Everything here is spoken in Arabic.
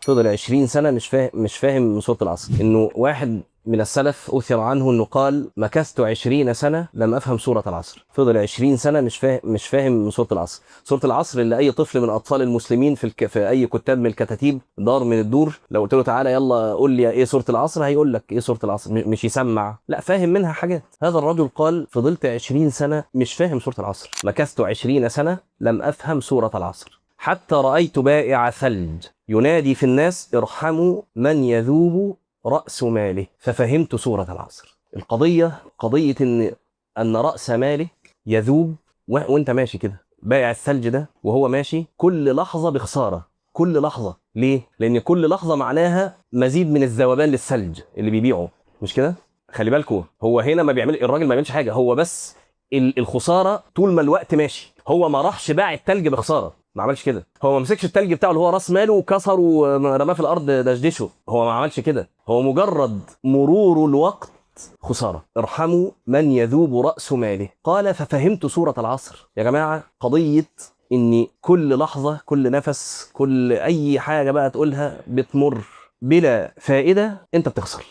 فضل 20 سنة مش فاهم سورة العصر. إنه واحد من السلف أثر عنه إنه قال: مكثت 20 سنة لم أفهم سورة العصر. فضل 20 سنة مش فاهم سورة العصر. سورة العصر اللي أي طفل من أطفال المسلمين في أي كتاب من الكتاتيب دار من الدور، لو قلت له تعالى يلا قول لي إيه سورة العصر، هيقول لك إيه سورة العصر، مش يسمع، لا فاهم منها حاجات. هذا الرجل قال: فضلت 20 سنة مش فاهم سورة العصر، مكثت 20 سنة لم أفهم سورة العصر، حتى رأيت بائع ثلج ينادي في الناس: ارحموا من يذوب رأس ماله، ففهمت سورة العصر. القضية قضية أن رأس ماله يذوب وانت ماشي كده. بائع الثلج ده وهو ماشي كل لحظة بخسارة، كل لحظة. ليه؟ لأن كل لحظة معناها مزيد من الذوبان للثلج اللي بيبيعه، مش كده؟ خلي بالكوا، هو هنا ما بيعمل، الراجل ما بيعملش حاجة، هو بس الخسارة طول ما الوقت ماشي. هو ما راحش باع التلج بخسارة، ما عملش كده. هو ما مسكش التلج بتاعه اللي هو راس ماله وكسره ورماه في الارض دشدشه، هو ما عملش كده. هو مجرد مرور الوقت خسارة. ارحموا من يذوب رأس ماله. قال: ففهمت سورة العصر. يا جماعة، قضية ان كل لحظة، كل نفس، كل اي حاجة بقى تقولها بتمر بلا فائدة، انت بتخسر.